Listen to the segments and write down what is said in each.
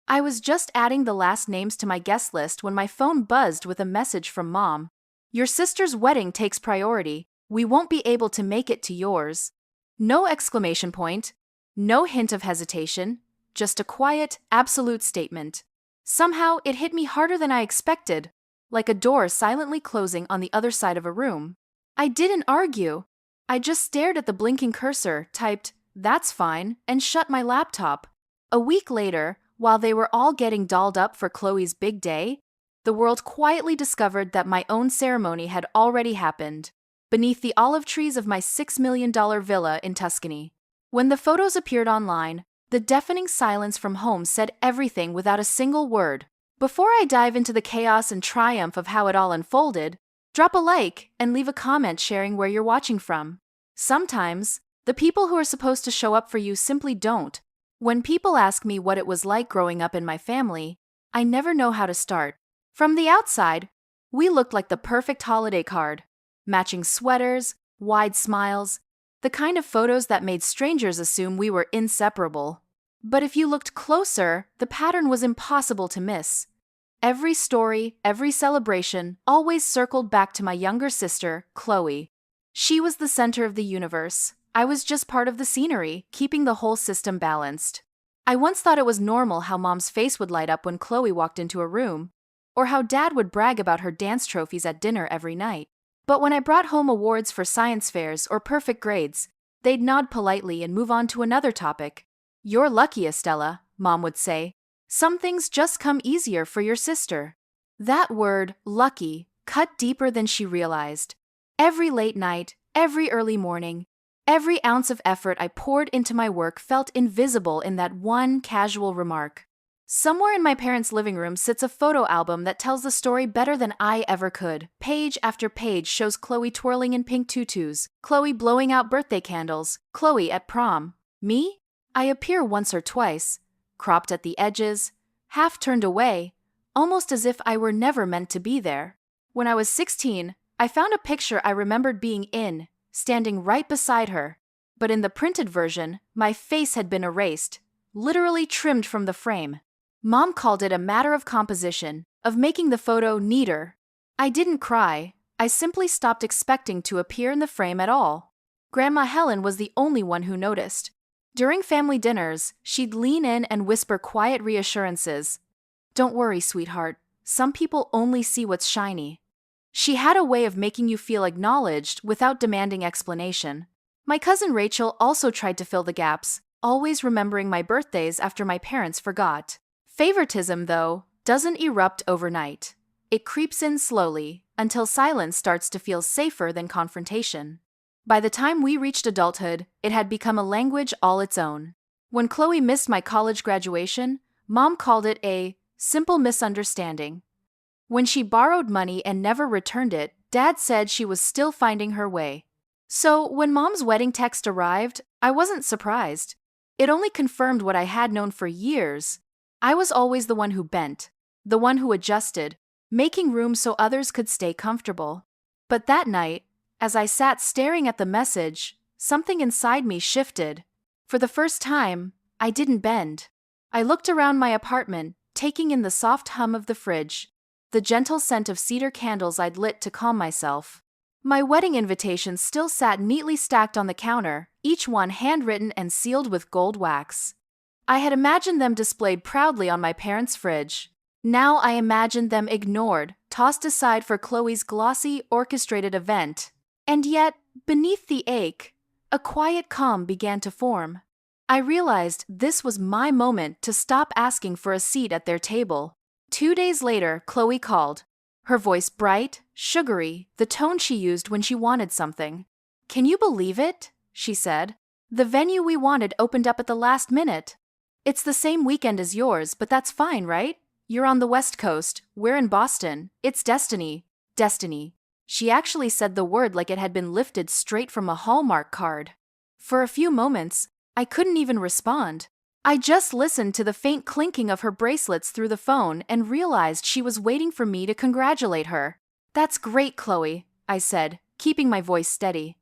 I was just adding the last names to my guest list when my phone buzzed with a message from Mom. Your sister's wedding takes priority. We won't be able to make it to yours. No exclamation point. No hint of hesitation. Just a quiet, absolute statement. Somehow, it hit me harder than I expected, like a door silently closing on the other side of a room. I didn't argue. I just stared at the blinking cursor, typed, "That's fine," and shut my laptop. A week later, while they were all getting dolled up for Chloe's big day, the world quietly discovered that my own ceremony had already happened, beneath the olive trees of my $6 million villa in Tuscany. When the photos appeared online, the deafening silence from home said everything without a single word. Before I dive into the chaos and triumph of how it all unfolded, drop a like and leave a comment sharing where you're watching from. Sometimes, the people who are supposed to show up for you simply don't. When people ask me what it was like growing up in my family, I never know how to start. From the outside, we looked like the perfect holiday card. Matching sweaters, wide smiles, the kind of photos that made strangers assume we were inseparable. But if you looked closer, the pattern was impossible to miss. Every story, every celebration, always circled back to my younger sister, Chloe. She was the center of the universe. I was just part of the scenery, keeping the whole system balanced. I once thought it was normal how Mom's face would light up when Chloe walked into a room, or how Dad would brag about her dance trophies at dinner every night. But when I brought home awards for science fairs or perfect grades, they'd nod politely and move on to another topic. "You're lucky, Estella," Mom would say. "Some things just come easier for your sister." That word, lucky, cut deeper than she realized. Every late night, every early morning, every ounce of effort I poured into my work felt invisible in that one casual remark. Somewhere in my parents' living room sits a photo album that tells the story better than I ever could. Page after page shows Chloe twirling in pink tutus, Chloe blowing out birthday candles, Chloe at prom. Me? I appear once or twice, cropped at the edges, half turned away, almost as if I were never meant to be there. When I was 16, I found a picture I remembered being in, standing right beside her. But in the printed version, my face had been erased, literally trimmed from the frame. Mom called it a matter of composition, of making the photo neater. I didn't cry. I simply stopped expecting to appear in the frame at all. Grandma Helen was the only one who noticed. During family dinners, she'd lean in and whisper quiet reassurances. "Don't worry, sweetheart. Some people only see what's shiny." She had a way of making you feel acknowledged without demanding explanation. My cousin Rachel also tried to fill the gaps, always remembering my birthdays after my parents forgot. Favoritism, though, doesn't erupt overnight. It creeps in slowly, until silence starts to feel safer than confrontation. By the time we reached adulthood, it had become a language all its own. When Chloe missed my college graduation, Mom called it a simple misunderstanding. When she borrowed money and never returned it, Dad said she was still finding her way. So when Mom's wedding text arrived, I wasn't surprised. It only confirmed what I had known for years. I was always the one who bent, the one who adjusted, making room so others could stay comfortable. But that night, as I sat staring at the message, something inside me shifted. For the first time, I didn't bend. I looked around my apartment, taking in the soft hum of the fridge, the gentle scent of cedar candles I'd lit to calm myself. My wedding invitations still sat neatly stacked on the counter, each one handwritten and sealed with gold wax. I had imagined them displayed proudly on my parents' fridge. Now I imagined them ignored, tossed aside for Chloe's glossy, orchestrated event. And yet, beneath the ache, a quiet calm began to form. I realized this was my moment to stop asking for a seat at their table. 2 days later, Chloe called. Her voice bright, sugary, the tone she used when she wanted something. "Can you believe it?" she said. "The venue we wanted opened up at the last minute. It's the same weekend as yours, but that's fine, right? You're on the West Coast, we're in Boston. It's destiny. Destiny." She actually said the word like it had been lifted straight from a Hallmark card. For a few moments, I couldn't even respond. I just listened to the faint clinking of her bracelets through the phone and realized she was waiting for me to congratulate her. "That's great, Chloe," I said, keeping my voice steady.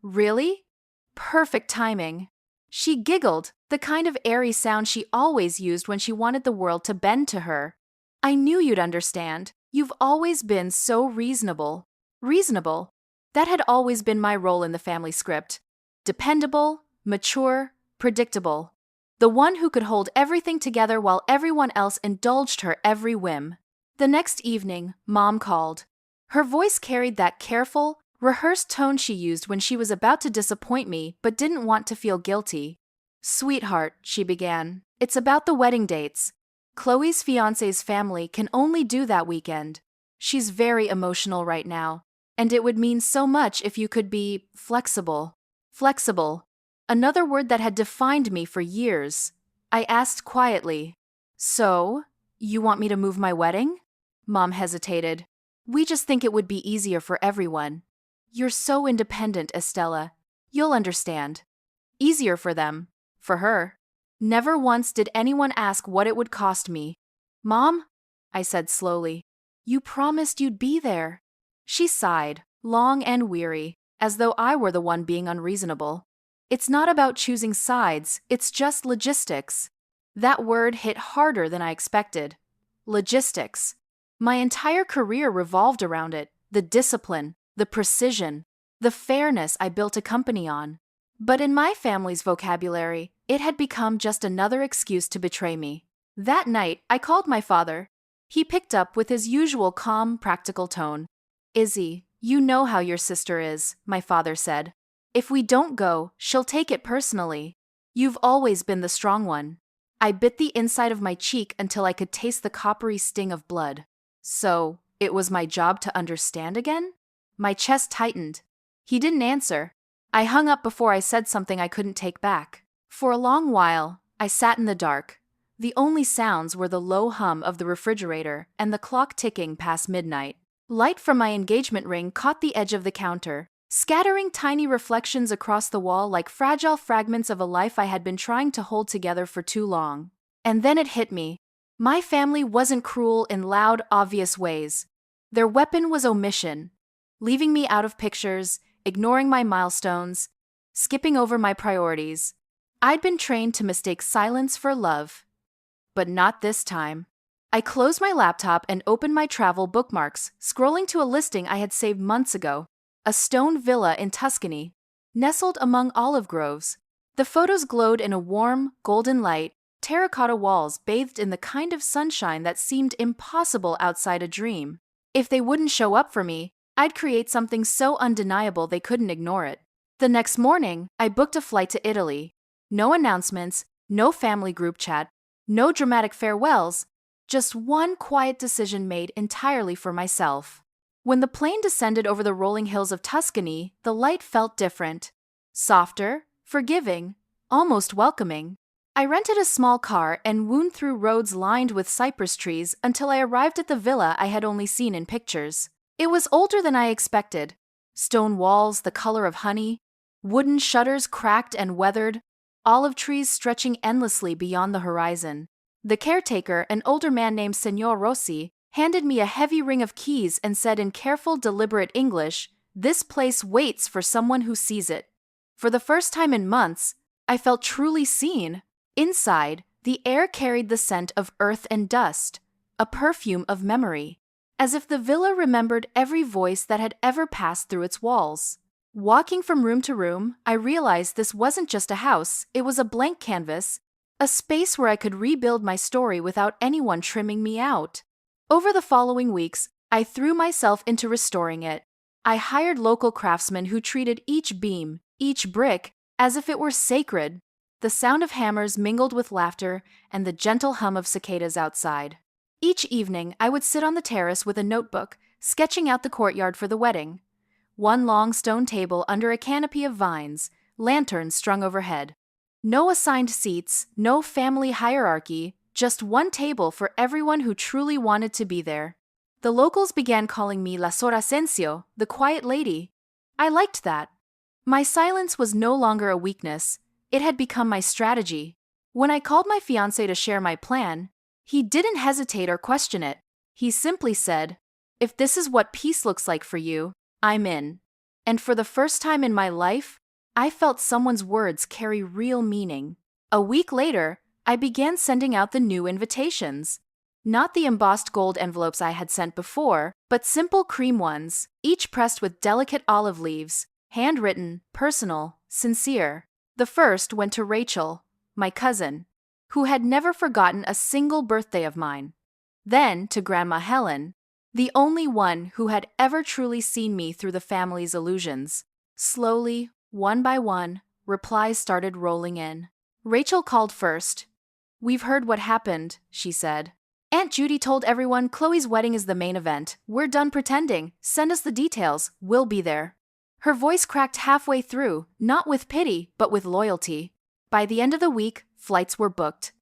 "Really? Perfect timing." She giggled, The kind of airy sound she always used when she wanted the world to bend to her. I knew you'd understand. You've always been so reasonable. Reasonable. That had always been my role in the family script. Dependable, mature, predictable. The one who could hold everything together while everyone else indulged her every whim. The next evening, Mom called. Her voice carried that careful, rehearsed tone she used when she was about to disappoint me but didn't want to feel guilty. "Sweetheart," she began, "it's about the wedding dates. Chloe's fiancé's family can only do that weekend. She's very emotional right now, and it would mean so much if you could be flexible." Flexible. Another word that had defined me for years. I asked quietly, "So, you want me to move my wedding?" Mom hesitated. "We just think it would be easier for everyone. You're so independent, Estella. You'll understand." Easier for them. For her. Never once did anyone ask what it would cost me. "Mom," I said slowly, "you promised you'd be there." She sighed, long and weary, as though I were the one being unreasonable. "It's not about choosing sides, it's just logistics." That word hit harder than I expected. Logistics. My entire career revolved around it, the discipline, the precision, the fairness I built a company on. But in my family's vocabulary, it had become just another excuse to betray me. That night, I called my father. He picked up with his usual calm, practical tone. "Izzy, you know how your sister is," my father said. "If we don't go, she'll take it personally. You've always been the strong one." I bit the inside of my cheek until I could taste the coppery sting of blood. So, it was my job to understand again? My chest tightened. He didn't answer. I hung up before I said something I couldn't take back. For a long while, I sat in the dark. The only sounds were the low hum of the refrigerator and the clock ticking past midnight. Light from my engagement ring caught the edge of the counter, scattering tiny reflections across the wall like fragile fragments of a life I had been trying to hold together for too long. And then it hit me. My family wasn't cruel in loud, obvious ways. Their weapon was omission, leaving me out of pictures, ignoring my milestones, skipping over my priorities. I'd been trained to mistake silence for love. But not this time. I closed my laptop and opened my travel bookmarks, scrolling to a listing I had saved months ago. A stone villa in Tuscany, nestled among olive groves. The photos glowed in a warm, golden light, terracotta walls bathed in the kind of sunshine that seemed impossible outside a dream. If they wouldn't show up for me, I'd create something so undeniable they couldn't ignore it. The next morning, I booked a flight to Italy. No announcements, no family group chat, no dramatic farewells, just one quiet decision made entirely for myself. When the plane descended over the rolling hills of Tuscany, the light felt different. Softer, forgiving, almost welcoming. I rented a small car and wound through roads lined with cypress trees until I arrived at the villa I had only seen in pictures. It was older than I expected. Stone walls the color of honey, wooden shutters cracked and weathered, olive trees stretching endlessly beyond the horizon. The caretaker, an older man named Signor Rossi, handed me a heavy ring of keys and said in careful, deliberate English, "This place waits for someone who sees it." For the first time in months, I felt truly seen. Inside, the air carried the scent of earth and dust, a perfume of memory, as if the villa remembered every voice that had ever passed through its walls. Walking from room to room, I realized this wasn't just a house, it was a blank canvas, a space where I could rebuild my story without anyone trimming me out. Over the following weeks, I threw myself into restoring it. I hired local craftsmen who treated each beam, each brick, as if it were sacred. The sound of hammers mingled with laughter and the gentle hum of cicadas outside. Each evening, I would sit on the terrace with a notebook, sketching out the courtyard for the wedding. One long stone table under a canopy of vines, lanterns strung overhead. No assigned seats, no family hierarchy, just one table for everyone who truly wanted to be there. The locals began calling me La Sorasensio, the quiet lady. I liked that. My silence was no longer a weakness, it had become my strategy. When I called my fiancé to share my plan, he didn't hesitate or question it. He simply said, "If this is what peace looks like for you, I'm in." And for the first time in my life, I felt someone's words carry real meaning. A week later, I began sending out the new invitations. Not the embossed gold envelopes I had sent before, but simple cream ones, each pressed with delicate olive leaves, handwritten, personal, sincere. The first went to Rachel, my cousin, who had never forgotten a single birthday of mine. Then to Grandma Helen, the only one who had ever truly seen me through the family's illusions. Slowly, one by one, replies started rolling in. Rachel called first. "We've heard what happened," she said. "Aunt Judy told everyone Chloe's wedding is the main event. We're done pretending. Send us the details. We'll be there." Her voice cracked halfway through, not with pity, but with loyalty. By the end of the week, flights were booked.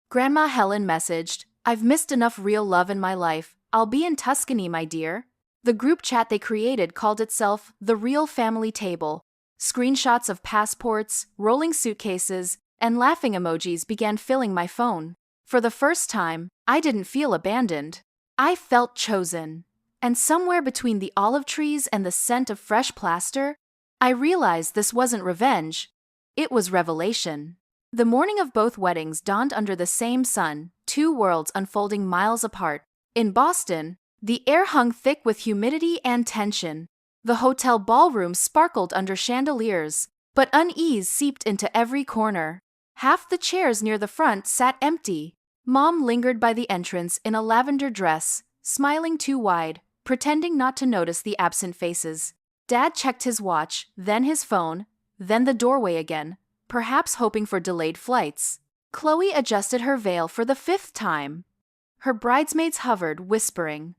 Grandma Helen messaged, "I've missed enough real love in my life. I'll be in Tuscany, my dear." The group chat they created called itself The Real Family Table. Screenshots of passports, rolling suitcases, and laughing emojis began filling my phone. For the first time, I didn't feel abandoned. I felt chosen. And somewhere between the olive trees and the scent of fresh plaster, I realized this wasn't revenge. It was revelation. The morning of both weddings dawned under the same sun, two worlds unfolding miles apart. In Boston, the air hung thick with humidity and tension. The hotel ballroom sparkled under chandeliers, but unease seeped into every corner. Half the chairs near the front sat empty. Mom lingered by the entrance in a lavender dress, smiling too wide, pretending not to notice the absent faces. Dad checked his watch, then his phone, then the doorway again, perhaps hoping for delayed flights. Chloe adjusted her veil for the 5th time. Her bridesmaids hovered, whispering,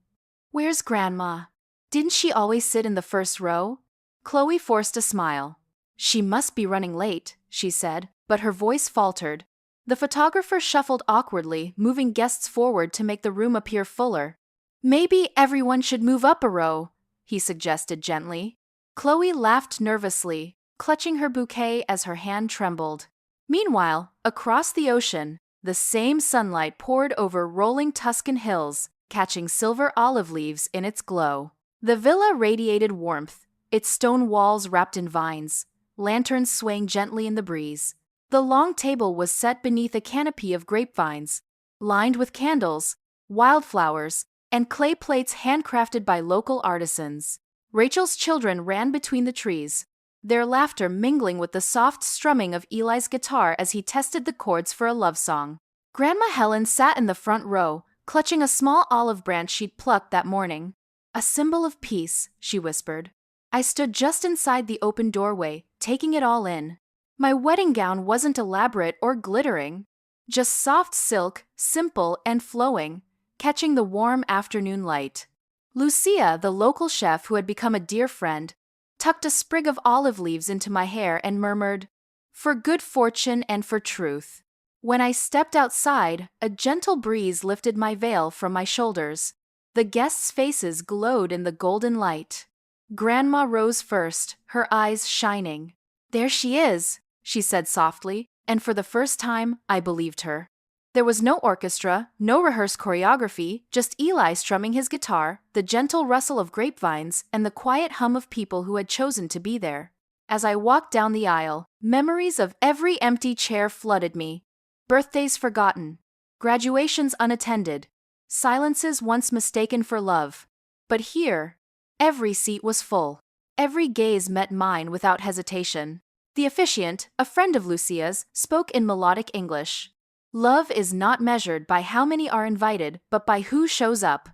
"Where's Grandma? Didn't she always sit in the first row?" Chloe forced a smile. "She must be running late," she said, but her voice faltered. The photographer shuffled awkwardly, moving guests forward to make the room appear fuller. "Maybe everyone should move up a row," he suggested gently. Chloe laughed nervously, clutching her bouquet as her hand trembled. Meanwhile, across the ocean, the same sunlight poured over rolling Tuscan hills, catching silver olive leaves in its glow. The villa radiated warmth, its stone walls wrapped in vines, lanterns swaying gently in the breeze. The long table was set beneath a canopy of grapevines, lined with candles, wildflowers, and clay plates handcrafted by local artisans. Rachel's children ran between the trees, their laughter mingling with the soft strumming of Eli's guitar as he tested the chords for a love song. Grandma Helen sat in the front row, clutching a small olive branch she'd plucked that morning. "A symbol of peace," she whispered. I stood just inside the open doorway, taking it all in. My wedding gown wasn't elaborate or glittering, just soft silk, simple and flowing, catching the warm afternoon light. Lucia, the local chef who had become a dear friend, tucked a sprig of olive leaves into my hair and murmured, "For good fortune and for truth." When I stepped outside, a gentle breeze lifted my veil from my shoulders. The guests' faces glowed in the golden light. Grandma rose first, her eyes shining. "There she is," she said softly, and for the first time, I believed her. There was no orchestra, no rehearsed choreography, just Eli strumming his guitar, the gentle rustle of grapevines, and the quiet hum of people who had chosen to be there. As I walked down the aisle, memories of every empty chair flooded me. Birthdays forgotten, graduations unattended, silences once mistaken for love. But here, every seat was full. Every gaze met mine without hesitation. The officiant, a friend of Lucia's, spoke in melodic English. "Love is not measured by how many are invited, but by who shows up."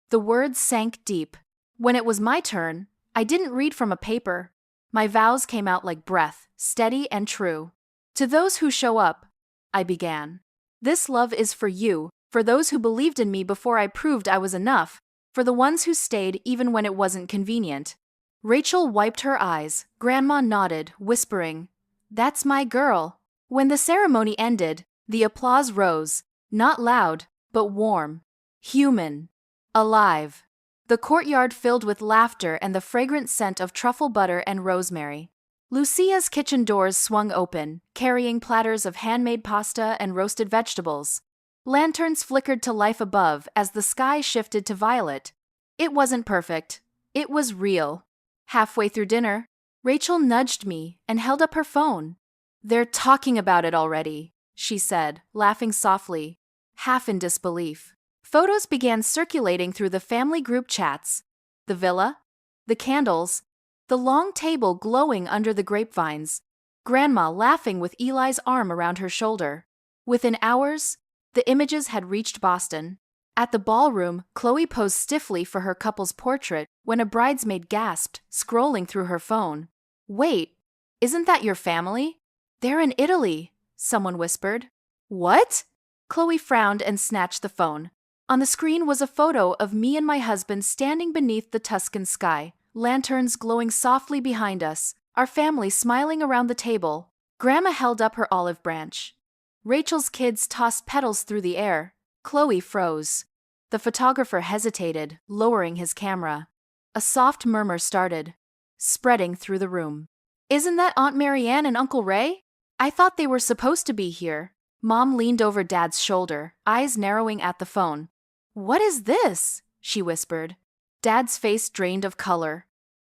The words sank deep. When it was my turn, I didn't read from a paper. My vows came out like breath, steady and true. "To those who show up," I began. "This love is for you, for those who believed in me before I proved I was enough, for the ones who stayed even when it wasn't convenient." Rachel wiped her eyes. Grandma nodded, whispering, "That's my girl." When the ceremony ended, the applause rose, not loud, but warm, human, alive. The courtyard filled with laughter and the fragrant scent of truffle butter and rosemary. Lucia's kitchen doors swung open, carrying platters of handmade pasta and roasted vegetables. Lanterns flickered to life above as the sky shifted to violet. It wasn't perfect. It was real. Halfway through dinner, Rachel nudged me and held up her phone. "They're talking about it already." she said, laughing softly, half in disbelief. Photos began circulating through the family group chats. The villa, the candles, the long table glowing under the grapevines, Grandma laughing with Eli's arm around her shoulder. Within hours, the images had reached Boston. At the ballroom, Chloe posed stiffly for her couple's portrait when a bridesmaid gasped, scrolling through her phone. "Wait, isn't that your family? They're in Italy," someone whispered. "What?" Chloe frowned and snatched the phone. On the screen was a photo of me and my husband standing beneath the Tuscan sky, lanterns glowing softly behind us, our family smiling around the table. Grandma held up her olive branch. Rachel's kids tossed petals through the air. Chloe froze. The photographer hesitated, lowering his camera. A soft murmur started, spreading through the room. "Isn't that Aunt Marianne and Uncle Ray? I thought they were supposed to be here." Mom leaned over Dad's shoulder, eyes narrowing at the phone. "What is this?" she whispered. Dad's face drained of color.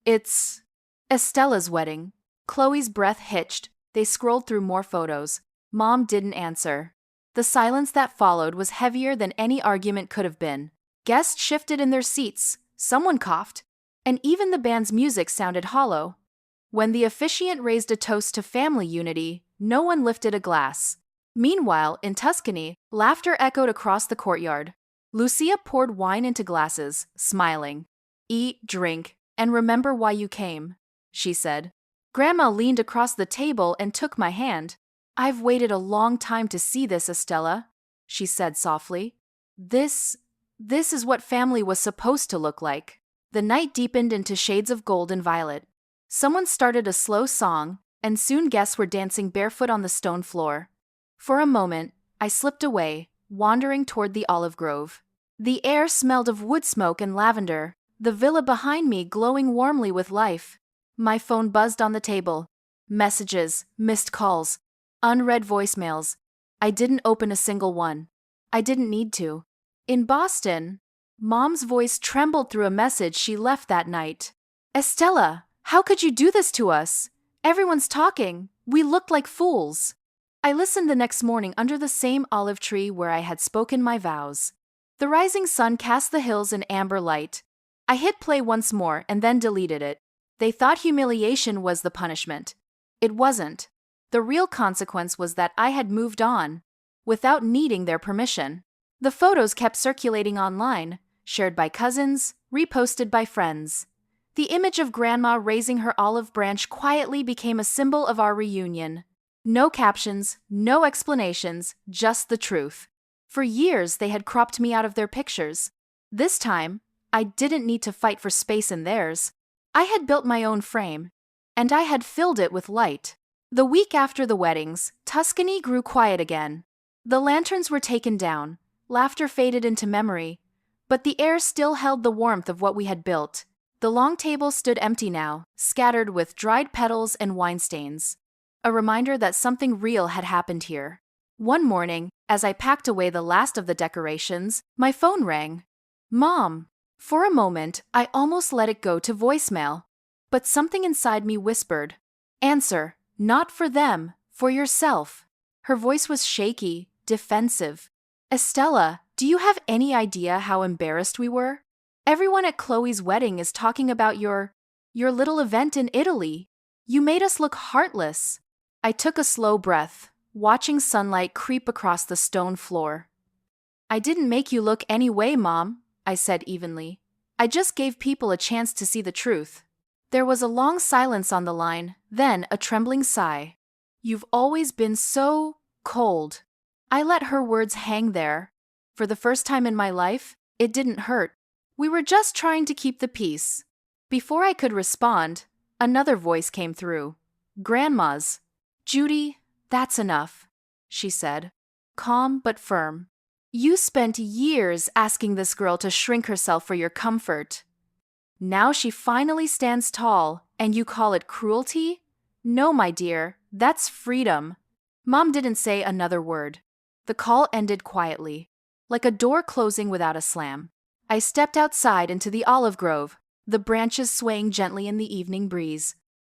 "It's Estella's wedding." Chloe's breath hitched. They scrolled through more photos. Mom didn't answer. The silence that followed was heavier than any argument could have been. Guests shifted in their seats, someone coughed, and even the band's music sounded hollow. When the officiant raised a toast to family unity, no one lifted a glass. Meanwhile, in Tuscany, laughter echoed across the courtyard. Lucia poured wine into glasses, smiling. "Eat, drink, and remember why you came," she said. Grandma leaned across the table and took my hand. "I've waited a long time to see this, Estella," she said softly. This is what family was supposed to look like." The night deepened into shades of gold and violet. Someone started a slow song, and soon guests were dancing barefoot on the stone floor. For a moment, I slipped away, wandering toward the olive grove. The air smelled of wood smoke and lavender, the villa behind me glowing warmly with life. My phone buzzed on the table. Messages, missed calls, unread voicemails. I didn't open a single one. I didn't need to. In Boston, Mom's voice trembled through a message she left that night. "Estella, how could you do this to us? Everyone's talking. We looked like fools." I listened the next morning under the same olive tree where I had spoken my vows. The rising sun cast the hills in amber light. I hit play once more and then deleted it. They thought humiliation was the punishment. It wasn't. The real consequence was that I had moved on, without needing their permission. The photos kept circulating online, shared by cousins, reposted by friends. The image of Grandma raising her olive branch quietly became a symbol of our reunion. No captions, no explanations, just the truth. For years they had cropped me out of their pictures. This time, I didn't need to fight for space in theirs. I had built my own frame, and I had filled it with light. The week after the weddings, Tuscany grew quiet again. The lanterns were taken down, laughter faded into memory, but the air still held the warmth of what we had built. The long table stood empty now, scattered with dried petals and wine stains. A reminder that something real had happened here. One morning, as I packed away the last of the decorations, my phone rang. "Mom." For a moment, I almost let it go to voicemail. But something inside me whispered, "Answer, not for them, for yourself." Her voice was shaky, defensive. "Estella, do you have any idea how embarrassed we were? Everyone at Chloe's wedding is talking about your little event in Italy. You made us look heartless." I took a slow breath, watching sunlight creep across the stone floor. "I didn't make you look any way, Mom," I said evenly. "I just gave people a chance to see the truth." There was a long silence on the line, then a trembling sigh. "You've always been so cold." I let her words hang there. For the first time in my life, it didn't hurt. We were just trying to keep the peace. Before I could respond, another voice came through. Grandma's. "Judy, that's enough," she said, calm but firm. "You spent years asking this girl to shrink herself for your comfort. Now she finally stands tall, and you call it cruelty? No, my dear, that's freedom." Mom didn't say another word. The call ended quietly, like a door closing without a slam. I stepped outside into the olive grove, the branches swaying gently in the evening breeze.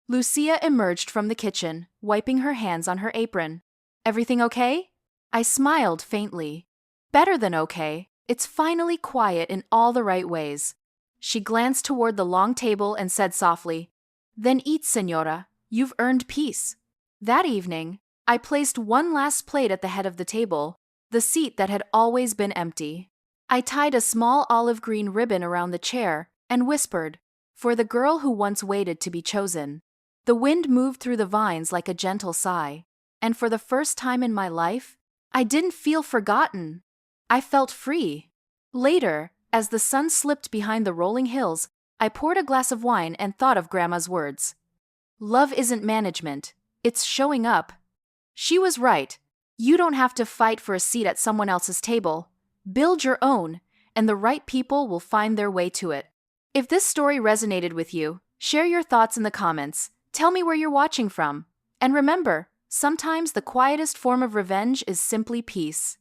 Lucia emerged from the kitchen, wiping her hands on her apron. "Everything okay?" I smiled faintly. Better than okay, it's finally quiet in all the right ways. She glanced toward the long table and said softly, "Then eat, senora, you've earned peace." That evening, I placed one last plate at the head of the table, the seat that had always been empty. I tied a small olive green ribbon around the chair and whispered, "For the girl who once waited to be chosen." The wind moved through the vines like a gentle sigh, and for the first time in my life, I didn't feel forgotten. I felt free. Later, as the sun slipped behind the rolling hills, I poured a glass of wine and thought of Grandma's words. Love isn't management, it's showing up. She was right. You don't have to fight for a seat at someone else's table. Build your own, and the right people will find their way to it. If this story resonated with you, share your thoughts in the comments. Tell me where you're watching from. And remember, sometimes the quietest form of revenge is simply peace.